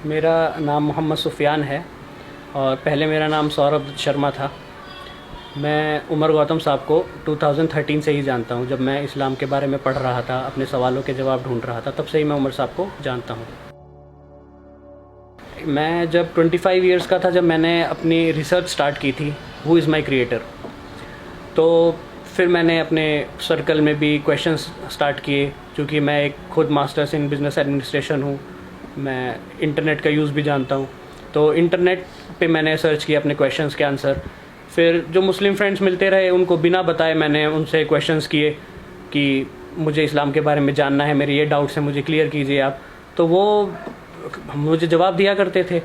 मेरा नाम मोहम्मद सुफ़ियान है और पहले मेरा नाम सौरभ शर्मा था। मैं उमर गौतम साहब को 2013 से ही जानता हूँ। जब मैं इस्लाम के बारे में पढ़ रहा था, अपने सवालों के जवाब ढूंढ रहा था, तब से ही मैं उमर साहब को जानता हूँ। मैं जब 25 इयर्स का था, जब मैंने अपनी रिसर्च स्टार्ट की थी, हु इज़ माई क्रिएटर, तो फिर मैंने अपने सर्कल में भी क्वेश्चंस स्टार्ट किए। क्योंकि मैं एक खुद मास्टर्स इन बिज़नेस एडमिनिस्ट्रेशन हूँ, मैं इंटरनेट का यूज़ भी जानता हूँ, तो इंटरनेट पे मैंने सर्च किया अपने क्वेश्चंस के आंसर। फिर जो मुस्लिम फ्रेंड्स मिलते रहे, उनको बिना बताए मैंने उनसे क्वेश्चंस किए कि मुझे इस्लाम के बारे में जानना है, मेरे ये डाउट्स हैं, मुझे क्लियर कीजिए आप। तो वो मुझे जवाब दिया करते थे।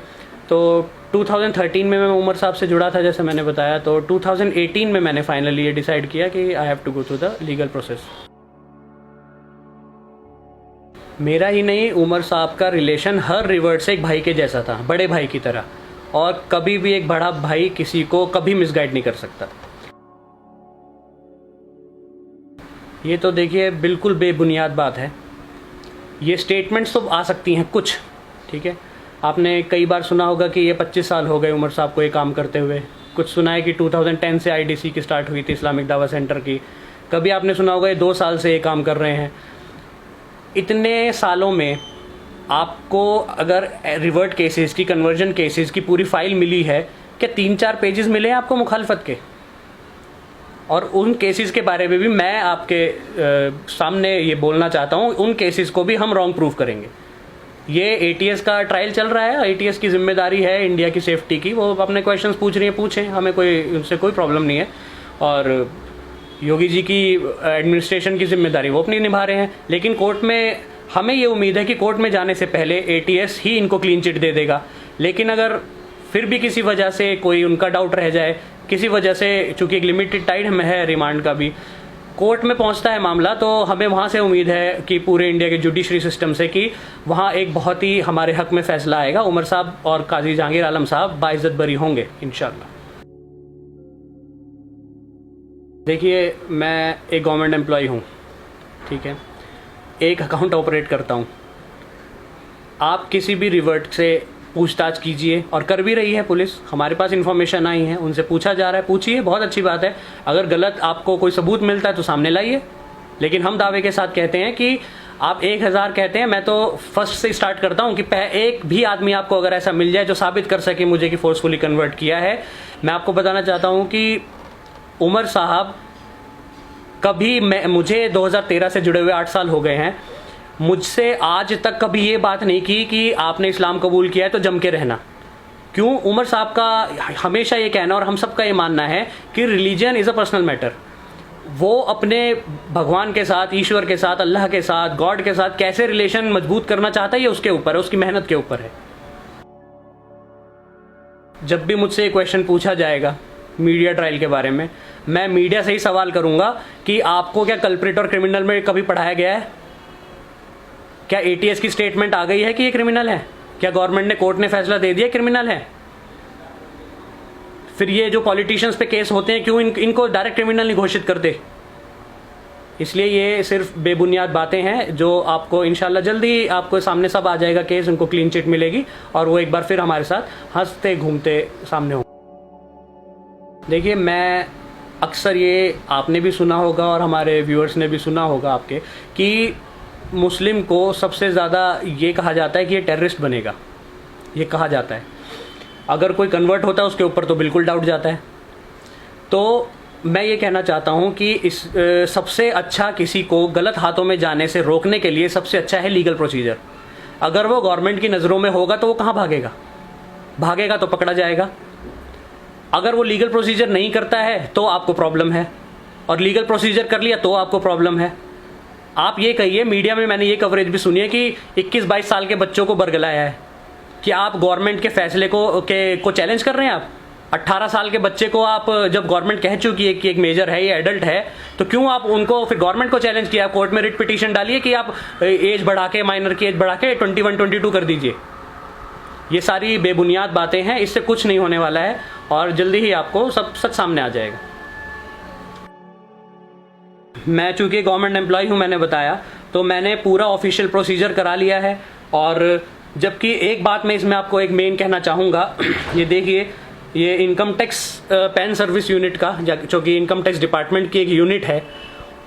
तो 2013 में मैं उमर साहब से जुड़ा था, जैसे मैंने बताया। तो 2018 में मैंने फाइनली ये डिसाइड किया कि I have to go through the legal process. मेरा ही नहीं, उमर साहब का रिलेशन हर रिवर्ट से एक भाई के जैसा था, बड़े भाई की तरह। और कभी भी एक बड़ा भाई किसी को कभी मिसगाइड नहीं कर सकता। ये तो देखिए बिल्कुल बेबुनियाद बात है। ये स्टेटमेंट्स तो आ सकती हैं कुछ, ठीक है। आपने कई बार सुना होगा कि ये 25 साल हो गए उमर साहब को ये काम करते हुए। कुछ सुना है कि 2010 से आईडीसी की स्टार्ट हुई थी, इस्लामिक दावा सेंटर की। कभी आपने सुना होगा ये 2 साल से ये काम कर रहे हैं। इतने सालों में आपको अगर रिवर्ट केसेस की, कन्वर्जन केसेस की पूरी फाइल मिली है, क्या 3-4 पेजेस मिले हैं आपको मुखालफत के? और उन केसेस के बारे में भी मैं आपके सामने ये बोलना चाहता हूँ, उन केसेस को भी हम रॉन्ग प्रूफ करेंगे। ये एटीएस का ट्रायल चल रहा है, एटीएस की जिम्मेदारी है इंडिया की सेफ्टी की। वो अपने क्वेश्चंस पूछ रही है, पूछें, हमें उनसे कोई प्रॉब्लम नहीं है। और योगी जी की एडमिनिस्ट्रेशन की जिम्मेदारी वो अपनी निभा रहे हैं। लेकिन कोर्ट में हमें ये उम्मीद है कि कोर्ट में जाने से पहले एटीएस ही इनको क्लीन चिट दे देगा। लेकिन अगर फिर भी किसी वजह से कोई उनका डाउट रह जाए, किसी वजह से, चूंकि एक लिमिटेड टाइम है रिमांड का भी, कोर्ट में पहुंचता है मामला, तो हमें वहां से उम्मीद है कि पूरे इंडिया के जुडिशरी सिस्टम से कि वहां एक बहुत ही हमारे हक में फैसला आएगा। उमर साहब और काजी जहांगीर आलम साहब बाइज्जत बरी होंगे इंशाल्लाह। देखिए, मैं एक गवर्नमेंट एम्प्लॉय हूँ, ठीक है, एक अकाउंट ऑपरेट करता हूँ। आप किसी भी रिवर्ट से पूछताछ कीजिए, और कर भी रही है पुलिस। हमारे पास इन्फॉर्मेशन आई है, उनसे पूछा जा रहा है, पूछिए, बहुत अच्छी बात है। अगर गलत आपको कोई सबूत मिलता है तो सामने लाइए। लेकिन हम दावे के साथ कहते हैं कि आप 1000 कहते हैं, मैं तो फर्स्ट से स्टार्ट करता हूं कि एक भी आदमी आपको अगर ऐसा मिल जाए जो साबित कर सके मुझे कि फोर्सफुली कन्वर्ट किया है। मैं आपको बताना चाहता हूं कि उमर साहब कभी, मुझे 2013 से जुड़े हुए 8 साल हो गए हैं, मुझसे आज तक कभी ये बात नहीं की कि आपने इस्लाम कबूल किया है तो जम के रहना। क्यों? उमर साहब का हमेशा ये कहना और हम सबका ये मानना है कि religion is a personal matter. वो अपने भगवान के साथ, ईश्वर के साथ, अल्लाह के साथ, गॉड के साथ कैसे रिलेशन मजबूत करना चाहता है, ये उसके ऊपर है, उसकी मेहनत के ऊपर है। जब भी मुझसे क्वेश्चन पूछा जाएगा मीडिया ट्रायल के बारे में, मैं मीडिया से ही सवाल करूंगा कि आपको क्या कल्प्रिट और क्रिमिनल में कभी पढ़ाया गया है? क्या एटीएस की स्टेटमेंट आ गई है कि ये क्रिमिनल है? क्या गवर्नमेंट ने, कोर्ट ने फैसला दे दिया क्रिमिनल है? फिर ये जो पॉलिटिशियंस पे केस होते हैं, क्यों इनको डायरेक्ट क्रिमिनल नहीं घोषित करते? इसलिए ये सिर्फ बेबुनियाद बातें हैं जो आपको इंशाल्लाह जल्दी आपको सामने सब आ जाएगा केस, उनको क्लीन चिट मिलेगी और वो एक बार फिर हमारे साथ हंसते घूमते सामने होंगे। देखिए, मैं अक्सर ये आपने भी सुना होगा और हमारे व्यूअर्स ने भी सुना होगा आपके, कि मुस्लिम को सबसे ज़्यादा ये कहा जाता है कि ये टेररिस्ट बनेगा, ये कहा जाता है। अगर कोई कन्वर्ट होता है उसके ऊपर तो बिल्कुल डाउट जाता है। तो मैं ये कहना चाहता हूँ कि इस सबसे अच्छा, किसी को गलत हाथों में जाने से रोकने के लिए सबसे अच्छा है लीगल प्रोसीजर। अगर वो गवर्नमेंट की नज़रों में होगा तो वो कहाँ भागेगा? भागेगा तो पकड़ा जाएगा। अगर वो लीगल प्रोसीजर नहीं करता है तो आपको प्रॉब्लम है, और लीगल प्रोसीजर कर लिया तो आपको प्रॉब्लम है। आप ये कहिए, मीडिया में मैंने ये कवरेज भी सुनी है कि 21-22 साल के बच्चों को बरगलाया है। कि आप गवर्नमेंट के फैसले को चैलेंज कर रहे हैं? आप 18 साल के बच्चे को, आप जब गवर्नमेंट कह चुकी है कि एक मेजर है, ये एडल्ट है, तो क्यों आप उनको, फिर गवर्नमेंट को चैलेंज किया? कोर्ट में रिट पिटीशन डालिए कि आप एज बढ़ा के, माइनर की एज बढ़ा के 21-22 कर दीजिए। ये सारी बेबुनियाद बातें हैं, इससे कुछ नहीं होने वाला है और जल्दी ही आपको सब सच सामने आ जाएगा। मैं चूंकि गवर्नमेंट एम्प्लॉय हूं, मैंने बताया, तो मैंने पूरा ऑफिशियल प्रोसीजर करा लिया है और जबकि एक बात मैं इसमें आपको एक मेन कहना चाहूँगा, ये देखिए, ये income tax pan service unit का, जो कि इनकम टैक्स डिपार्टमेंट की एक यूनिट है,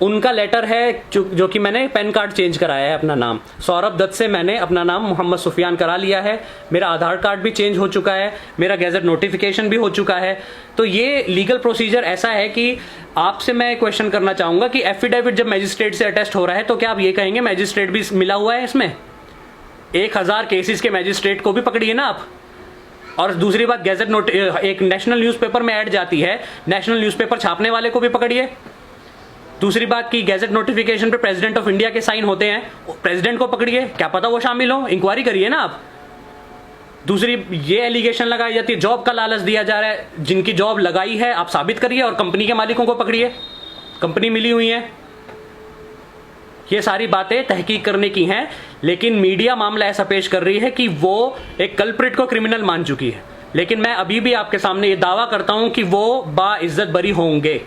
उनका लेटर है जो कि मैंने पैन कार्ड चेंज कराया है, अपना नाम सौरभ दत्त से मैंने अपना नाम मोहम्मद सुफियान करा लिया है, मेरा आधार कार्ड भी चेंज हो चुका है, मेरा गैजेट नोटिफिकेशन भी हो चुका है। तो ये लीगल प्रोसीजर ऐसा है कि आपसे मैं क्वेश्चन करना चाहूँगा कि एफिडेविट जब मैजिस्ट्रेट से अटेस्ट हो रहा है तो क्या आप ये कहेंगे मैजिस्ट्रेट भी मिला हुआ है इसमें? 1000 केसेस के मैजिस्ट्रेट को भी पकड़िए ना आप। और दूसरी बात, गैजेट नोट एक नेशनल न्यूज़पेपर में ऐड जाती है, नेशनल न्यूज़पेपर छापने वाले को भी पकड़िए। दूसरी बात की गैजेट नोटिफिकेशन पे प्रेसिडेंट ऑफ इंडिया के साइन होते हैं, प्रेसिडेंट को पकड़िए, क्या पता वो शामिल हो, इंक्वायरी करिए ना आप। दूसरी ये एलिगेशन लगाई जाती है जॉब का लालच दिया जा रहा है, जिनकी जॉब लगाई है आप साबित करिए और कंपनी के मालिकों को पकड़िए, कंपनी मिली हुई है। ये सारी बातें तहकीक करने की हैं, लेकिन मीडिया मामला ऐसा पेश कर रही है कि वो एक कल्प्रिट को क्रिमिनल मान चुकी है, लेकिन मैं अभी भी आपके सामने ये दावा करता हूं कि वो बाइज्जत बरी होंगे।